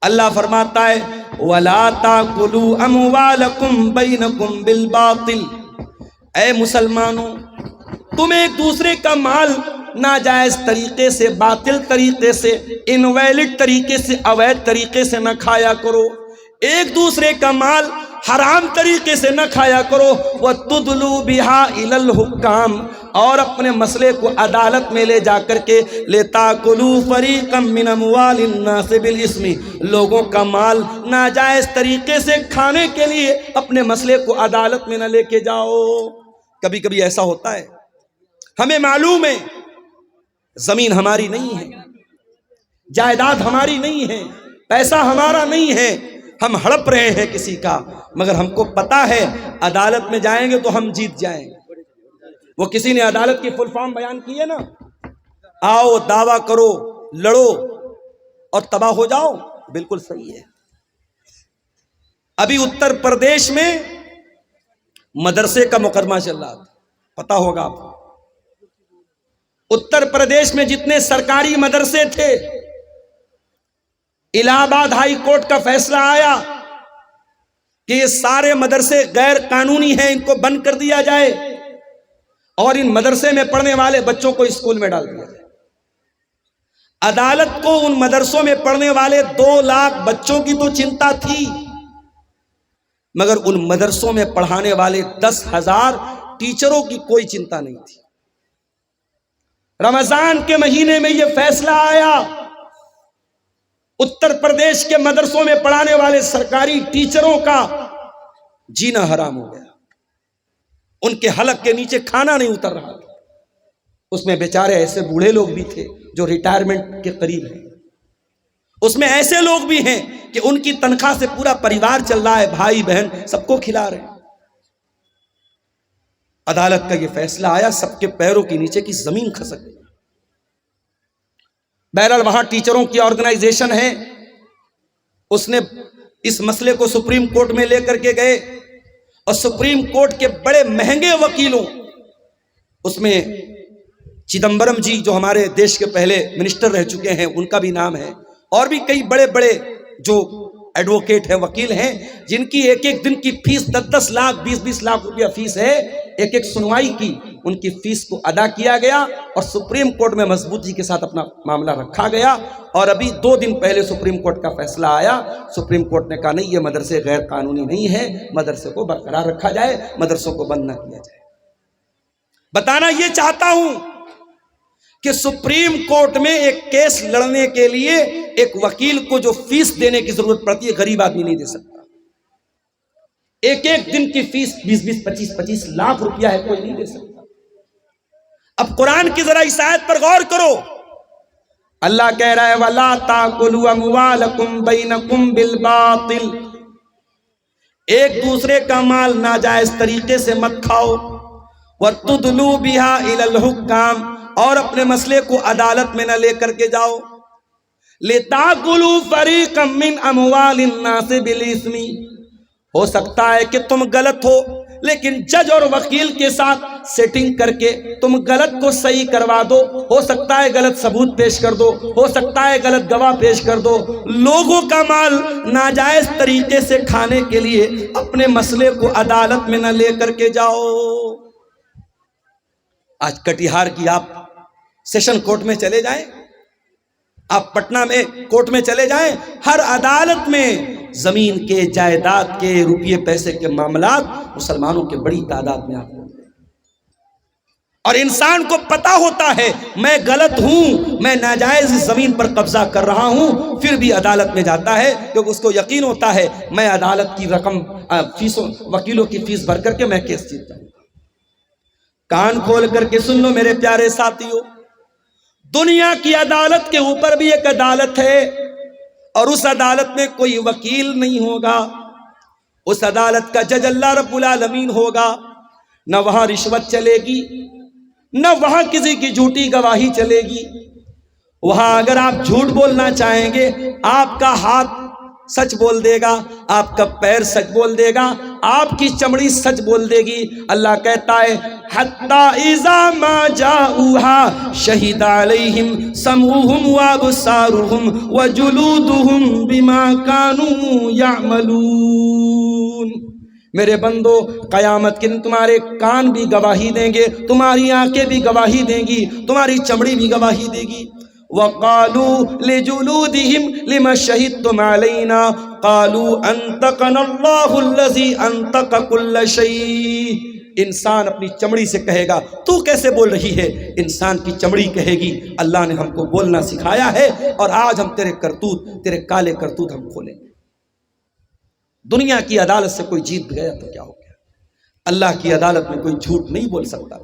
اللہ فرماتا ہے وَلَا تَأْكُلُوا أَمْوَالَكُمْ بَيْنَكُمْ بِالْبَاطِلِ، اے مسلمانوں تم ایک دوسرے کا مال ناجائز طریقے سے، باطل طریقے سے، انویلڈ طریقے سے، اویدھ طریقے سے نہ کھایا کرو، ایک دوسرے کا مال حرام طریقے سے نہ کھایا کرو۔ وَتُدْلُوا بِهَا إِلَى الْحُكَّامِ، اور اپنے مسئلے کو عدالت میں لے جا کر کے لِتَأْكُلُوا فَرِيقًا مِّنْ أَمْوَالِ النَّاسِ بِالْإِثْمِ، لوگوں کا مال ناجائز طریقے سے کھانے کے لیے اپنے مسئلے کو عدالت میں نہ لے کے جاؤ۔ کبھی کبھی ایسا ہوتا ہے، ہمیں معلوم ہے زمین ہماری نہیں ہے، جائیداد ہماری نہیں ہے، پیسہ ہمارا نہیں ہے، ہم ہڑپ رہے ہیں کسی کا، مگر ہم کو پتا ہے عدالت میں جائیں گے تو ہم جیت جائیں گے۔ وہ کسی نے عدالت کی فل فارم بیان کی ہے نا، آؤ دعویٰ کرو، لڑو اور تباہ ہو جاؤ، بالکل صحیح ہے۔ ابھی اتر پردیش میں مدرسے کا مقدمہ چل رہا تھا، پتا ہوگا آپ کو۔ اتر پردیش میں جتنے سرکاری مدرسے تھے، الہ آباد ہائی کورٹ کا فیصلہ آیا کہ یہ سارے مدرسے غیر قانونی ہیں، ان کو بند کر دیا جائے اور ان مدرسے میں پڑھنے والے بچوں کو اسکول میں ڈال دیا جائے۔ عدالت کو ان مدرسوں میں پڑھنے والے 2 لاکھ بچوں کی تو چنتا تھی، مگر ان مدرسوں میں پڑھانے والے 10,000 ٹیچروں کی کوئی چنتا نہیں تھی۔ رمضان کے مہینے میں یہ فیصلہ آیا، اتر پردیش کے مدرسوں میں پڑھانے والے سرکاری ٹیچروں کا جینا حرام ہو گیا، ان کے حلق کے نیچے کھانا نہیں اتر رہا تھا۔ اس میں بیچارے ایسے بوڑھے لوگ بھی تھے جو ریٹائرمنٹ کے قریب ہیں، اس میں ایسے لوگ بھی ہیں کہ ان کی تنخواہ سے پورا پریوار چل رہا ہے، بھائی بہن سب کو کھلا رہے ہیں۔ عدالت کا یہ فیصلہ آیا، سب کے پیروں کے نیچے کی زمین کھسک گئی۔ بہرحال وہاں ٹیچروں کی آرگنائزیشن ہے، اس نے اس مسئلے کو سپریم کورٹ میں لے کر کے گئے، اور سپریم کورٹ کے بڑے مہنگے وکیلوں، اس میں چدمبرم جی جو ہمارے دیش کے پہلے منسٹر رہ چکے ہیں ان کا بھی نام ہے، اور بھی کئی بڑے بڑے جو ایڈوکیٹ ہیں، وکیل ہیں، جن کی ایک ایک دن کی فیس 10-10 لاکھ 20-20 لاکھ روپیہ فیس ہے، ایک ایک سنوائی کی ان کی فیس کو ادا کیا گیا اور سپریم کورٹ میں مضبوطی کے ساتھ اپنا معاملہ رکھا گیا۔ اور ابھی 2 دن پہلے سپریم کورٹ کا فیصلہ آیا، سپریم کورٹ نے کہا نہیں، یہ مدرسے غیر قانونی نہیں ہے، مدرسے کو برقرار رکھا جائے، مدرسوں کو بند نہ کیا جائے۔ بتانا یہ چاہتا ہوں کہ سپریم کورٹ میں ایک کیس لڑنے کے لیے ایک وکیل کو جو فیس دینے کی ضرورت پڑتی ہے، غریب آدمی نہیں دے سکتا۔ ایک ایک دن کی فیس 20-20 25-25 لاکھ روپیہ ہے، کوئی نہیں دے سکتا۔ اب قرآن کی ذرا اس آیت پر غور کرو، اللہ کہہ رہا ہے وَلَا تَأْكُلُوا أَمْوَالَكُمْ بَيْنَكُمْ بِالْبَاطِلِ، ایک دوسرے کا مال ناجائز طریقے سے مت کھاؤ، وَتُدْلُوا بِهَا إِلَى الْحُكَّامِ، اور اپنے مسئلے کو عدالت میں نہ لے کر کے جاؤ، لِتَأْكُلُوا فَرِيقًا مِّنْ أَمْوَالِ النَّاسِ بِالْإِثْمِ، ہو سکتا ہے کہ تم غلط ہو، لیکن جج اور وکیل کے ساتھ سیٹنگ کر کے تم غلط کو صحیح کروا دو، ہو سکتا ہے غلط ثبوت پیش کر دو، ہو سکتا ہے غلط گواہ پیش کر دو، لوگوں کا مال ناجائز طریقے سے کھانے کے لیے اپنے مسئلے کو عدالت میں نہ لے کر کے جاؤ۔ آج کٹیہار کی آپ سیشن کورٹ میں چلے جائیں، آپ پٹنہ میں کورٹ میں چلے جائیں، ہر عدالت میں زمین کے، جائیداد کے، روپیے پیسے کے معاملات مسلمانوں کے بڑی تعداد میں آتے ہیں، اور انسان کو پتا ہوتا ہے میں غلط ہوں، میں ناجائز زمین پر قبضہ کر رہا ہوں، پھر بھی عدالت میں جاتا ہے کیونکہ اس کو یقین ہوتا ہے میں عدالت کی رقم فیسوں، وکیلوں کی فیس بھر کر کے میں کیس جیت جاؤں گا۔ کان کھول کر کے سن لو میرے پیارے ساتھیوں، دنیا کی عدالت کے اوپر بھی ایک عدالت ہے، اور اس عدالت میں کوئی وکیل نہیں ہوگا، اس عدالت کا جج اللہ رب العالمین ہوگا، نہ وہاں رشوت چلے گی، نہ وہاں کسی کی جھوٹی گواہی چلے گی۔ وہاں اگر آپ جھوٹ بولنا چاہیں گے، آپ کا ہاتھ سچ بول دے گا، آپ کا پیر سچ بول دے گا، آپ کی چمڑی سچ بول دے گی۔ اللہ کہتا ہے حتی اذا ما جاؤہا شہد علیہم سمعہم وابصارہم وجلودہم بما کانوا یعملون۔ میرے بندو، قیامت کے دن تمہارے کان بھی گواہی دیں گے، تمہاری آنکھیں بھی گواہی دیں گی، تمہاری چمڑی بھی گواہی دے گی۔ وَقَالُوا لِجُلُودِهِمْ لِمَ شَهِدتُّمْ عَلَيْنَا قَالُوا أَنطَقَنَا اللَّهُ الَّذِي أَنطَقَ كُلَّ شَيْءٍ۔ انسان اپنی چمڑی سے کہے گا تو کیسے بول رہی ہے؟ انسان کی چمڑی کہے گی اللہ نے ہم کو بولنا سکھایا ہے، اور آج ہم تیرے کرتوت، تیرے کالے کرتوت ہم کھولیں گے۔ دنیا کی عدالت سے کوئی جیت گیا تو کیا ہو گیا؟ اللہ کی عدالت میں کوئی جھوٹ نہیں بول سکتا۔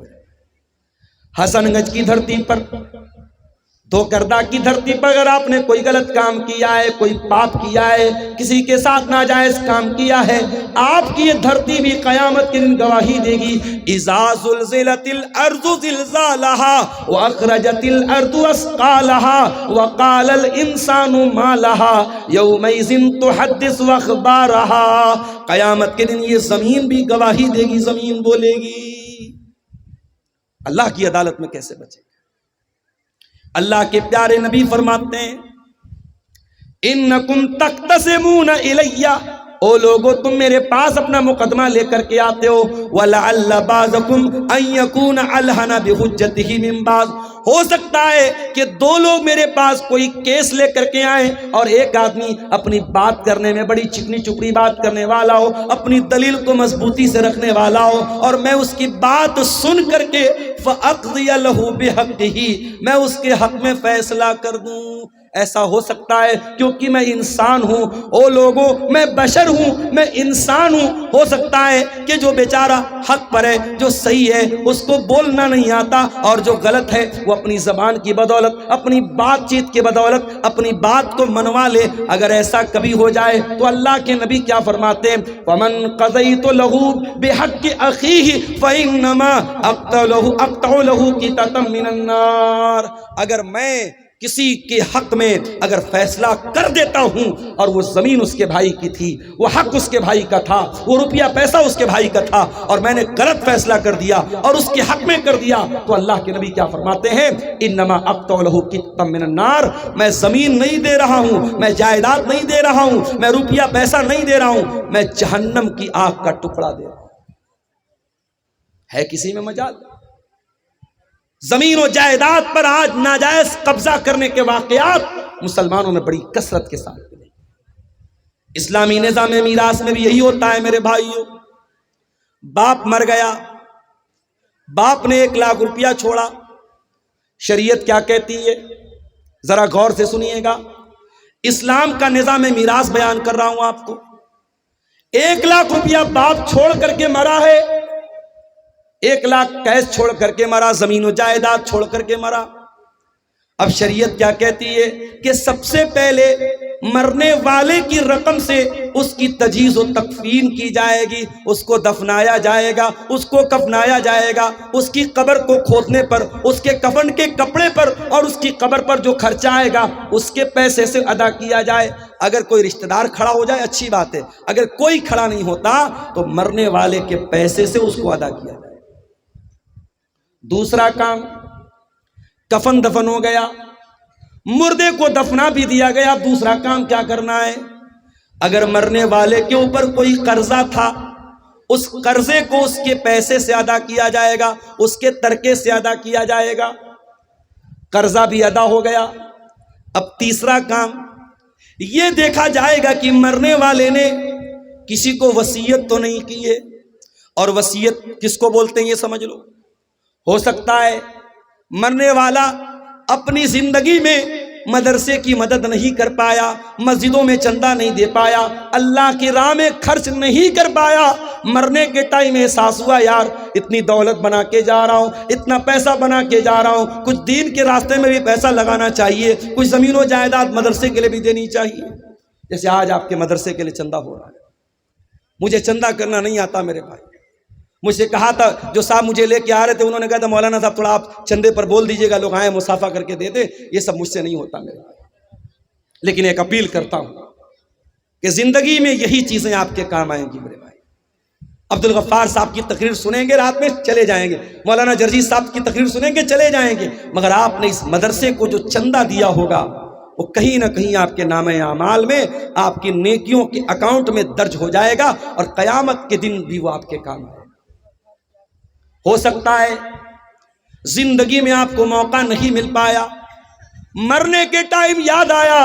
حسن گنج کی دھرتی پر، دو کردہ کی دھرتی پر اگر آپ نے کوئی غلط کام کیا ہے، کوئی پاپ کیا ہے، کسی کے ساتھ ناجائز کام کیا ہے، آپ کی یہ دھرتی بھی قیامت کے دن گواہی دے گی۔ اذا زلزلت الارض زلزالها واخرجت الارض اثقالها وقال الانسان ما لها يومئذ تحدث اخبارها۔ قیامت کے دن یہ زمین بھی گواہی دے گی، زمین بولے گی۔ اللہ کی عدالت میں کیسے بچے گا؟ اللہ کے پیارے نبی فرماتے ہیں انکم تختصمون الی، او لوگو تم میرے پاس اپنا مقدمہ لے کر کے آتے ہو، وَلَعَلَّ بَعْضَكُمْ أَن يَكُونَ أَلْحَنَ بِحُجَّتِهِ مِن بَعْضٍ۔ ہو سکتا ہے کہ دو لوگ میرے پاس کوئی کیس لے کر کے آئیں، اور ایک آدمی اپنی بات کرنے میں بڑی چکنی چپڑی بات کرنے والا ہو، اپنی دلیل کو مضبوطی سے رکھنے والا ہو، اور میں اس کی بات سن کر کے فَأَقْضِيَ لَهُ بِحَقِّهِ، میں اس کے حق میں فیصلہ کر دوں۔ ایسا ہو سکتا ہے کیونکہ میں انسان ہوں۔ او لوگوں، میں بشر ہوں، میں انسان ہوں۔ ہو سکتا ہے کہ جو بیچارہ حق پر ہے، جو صحیح ہے، اس کو بولنا نہیں آتا، اور جو غلط ہے وہ اپنی زبان کی بدولت، اپنی بات چیت کی بدولت اپنی بات کو منوا لے۔ اگر ایسا کبھی ہو جائے تو اللہ کے نبی کیا فرماتے ہیں؟ وَمَنْ قَضَيْتُ لَهُ بِحَقِّ أَخِيهِ فَإِنَّمَا أَقْطَعُ لَهُ قِطَعًا مِنَ النَّارِ۔ اگر میں کسی کے حق میں اگر فیصلہ کر دیتا ہوں، اور وہ زمین اس کے بھائی کی تھی، وہ حق اس کے بھائی کا تھا، وہ روپیہ پیسہ اس کے بھائی کا تھا، اور میں نے غلط فیصلہ کر دیا اور اس کے حق میں کر دیا، تو اللہ کے نبی کیا فرماتے ہیں؟ انما اقطع له قطعا من النار۔ میں زمین نہیں دے رہا ہوں، میں جائیداد نہیں دے رہا ہوں، میں روپیہ پیسہ نہیں دے رہا ہوں، میں جہنم کی آگ کا ٹکڑا دے رہا ہوں۔ ہے کسی میں مجال؟ زمین و جائیداد پر آج ناجائز قبضہ کرنے کے واقعات مسلمانوں میں بڑی کثرت کے ساتھ ملے۔ اسلامی نظام میراث میں بھی یہی ہوتا ہے میرے بھائیوں۔ باپ مر گیا، باپ نے 1 لاکھ روپیہ چھوڑا، شریعت کیا کہتی ہے ذرا غور سے سنیے گا۔ اسلام کا نظام میراث بیان کر رہا ہوں آپ کو۔ 1 لاکھ روپیہ باپ چھوڑ کر کے مرا ہے، 1 لاکھ کیش چھوڑ کر کے مرا، زمین و جائیداد چھوڑ کر کے مرا۔ اب شریعت کیا کہتی ہے کہ سب سے پہلے مرنے والے کی رقم سے اس کی تجہیز و تکفین کی جائے گی، اس کو دفنایا جائے گا، اس کو کفنایا جائے گا، اس کی قبر کو کھودنے پر، اس کے کفن کے کپڑے پر اور اس کی قبر پر جو خرچہ آئے گا اس کے پیسے سے ادا کیا جائے۔ اگر کوئی رشتہ دار کھڑا ہو جائے اچھی بات ہے، اگر کوئی کھڑا نہیں ہوتا تو مرنے والے کے پیسے سے اس کو ادا کیا جائے۔ دوسرا کام، کفن دفن ہو گیا، مردے کو دفنا بھی دیا گیا، دوسرا کام کیا کرنا ہے؟ اگر مرنے والے کے اوپر کوئی قرضہ تھا، اس قرضے کو اس کے پیسے سے ادا کیا جائے گا، اس کے ترکے سے ادا کیا جائے گا۔ قرضہ بھی ادا ہو گیا۔ اب تیسرا کام یہ دیکھا جائے گا کہ مرنے والے نے کسی کو وصیت تو نہیں کی ہے، اور وصیت کس کو بولتے ہیں یہ سمجھ لو۔ ہو سکتا ہے مرنے والا اپنی زندگی میں مدرسے کی مدد نہیں کر پایا، مسجدوں میں چندہ نہیں دے پایا، اللہ کی راہ میں خرچ نہیں کر پایا، مرنے کے ٹائم احساس ہوا یار اتنی دولت بنا کے جا رہا ہوں، اتنا پیسہ بنا کے جا رہا ہوں، کچھ دین کے راستے میں بھی پیسہ لگانا چاہیے، کچھ زمین و جائیداد مدرسے کے لیے بھی دینی چاہیے۔ جیسے آج آپ کے مدرسے کے لیے چندہ ہو رہا ہے، مجھے چندہ کرنا نہیں آتا میرے بھائی، مجھ سے کہا تھا جو صاحب مجھے لے کے آ رہے تھے، انہوں نے کہا تھا مولانا صاحب تھوڑا آپ چندے پر بول دیجئے گا، لوگ آئیں مسافہ کر کے دے دیں، یہ سب مجھ سے نہیں ہوتا میرے بھائی۔ لیکن ایک اپیل کرتا ہوں کہ زندگی میں یہی چیزیں آپ کے کام آئیں گی میرے بھائی۔ عبد الغفار صاحب کی تقریر سنیں گے رات میں چلے جائیں گے، مولانا جرجی صاحب کی تقریر سنیں گے چلے جائیں گے، مگر آپ نے اس مدرسے کو جو چندہ دیا ہوگا وہ کہیں نہ کہیں آپ کے نامہ اعمال میں، آپ کی نیکیوں کے اکاؤنٹ میں درج ہو جائے گا، اور قیامت کے دن بھی وہ آپ کے کام آئے۔ ہو سکتا ہے زندگی میں آپ کو موقع نہیں مل پایا، مرنے کے ٹائم یاد آیا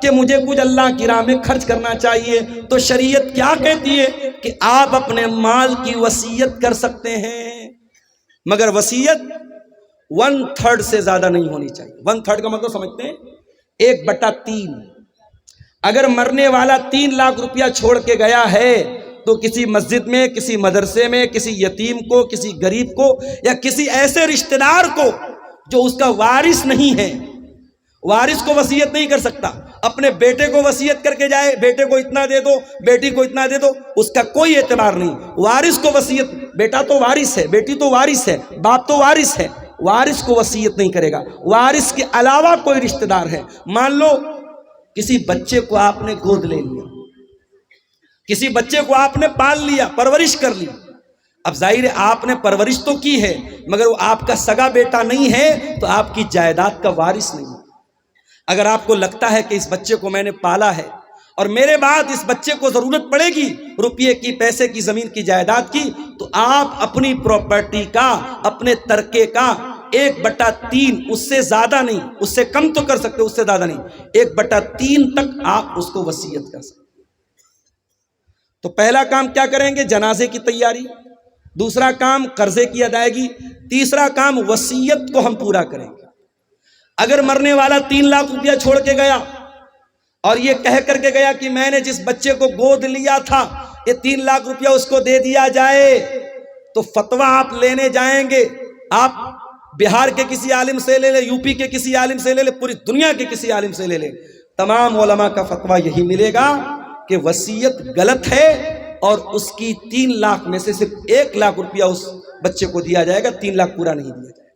کہ مجھے کچھ اللہ کی راہ میں خرچ کرنا چاہیے، تو شریعت کیا کہتی ہے کہ آپ اپنے مال کی وصیت کر سکتے ہیں، مگر وصیت 1/3 سے زیادہ نہیں ہونی چاہیے۔ 1/3 کا مطلب سمجھتے ہیں 1/3۔ اگر مرنے والا 3 لاکھ روپیہ چھوڑ کے گیا ہے تو کسی مسجد میں، کسی مدرسے میں، کسی یتیم کو، کسی غریب کو، یا کسی ایسے رشتہ دار کو جو اس کا وارث نہیں ہے، وارث کو وصیت نہیں کر سکتا، اپنے بیٹے کو وصیت کر کے جائے، بیٹے کو اتنا دے دو، بیٹی کو اتنا دے دو، اس کا کوئی اعتبار نہیں۔ وارث کو وصیت، بیٹا تو وارث ہے، بیٹی تو وارث ہے، باپ تو وارث ہے، وارث کو وصیت نہیں کرے گا۔ وارث کے علاوہ کوئی رشتہ دار ہے، مان لو کسی بچے کو آپ نے گود لے لیا، کسی بچے کو آپ نے پال لیا، پرورش کر لی، اب ظاہر ہے آپ نے پرورش تو کی ہے، مگر وہ آپ کا سگا بیٹا نہیں ہے تو آپ کی جائیداد کا وارث نہیں ہے۔ اگر آپ کو لگتا ہے کہ اس بچے کو میں نے پالا ہے اور میرے بعد اس بچے کو ضرورت پڑے گی روپیے کی، پیسے کی، زمین کی، جائیداد کی، تو آپ اپنی پراپرٹی کا، اپنے ترکے کا 1/3، اس سے زیادہ نہیں، اس سے کم تو کر سکتے، اس سے زیادہ نہیں، 1/3 تک آپ اس کو وصیت کر سکتے۔ تو پہلا کام کیا کریں گے؟ جنازے کی تیاری، دوسرا کام قرضے کی ادائیگی، تیسرا کام وصیت کو ہم پورا کریں گے۔ اگر مرنے والا 3 لاکھ روپیہ چھوڑ کے گیا اور یہ کہہ کر کے گیا کہ میں نے جس بچے کو گود لیا تھا یہ 3 لاکھ روپیہ اس کو دے دیا جائے، تو فتویٰ آپ لینے جائیں گے، آپ بہار کے کسی عالم سے لے لیں، یو پی کے کسی عالم سے لے لیں، پوری دنیا کے کسی عالم سے لے لیں، تمام علماء کا فتویٰ یہی ملے گا کہ وصیت غلط ہے، اور اس کی 3 لاکھ میں سے صرف 1 لاکھ روپیہ اس بچے کو دیا جائے گا، 3 لاکھ پورا نہیں دیا جائے گا۔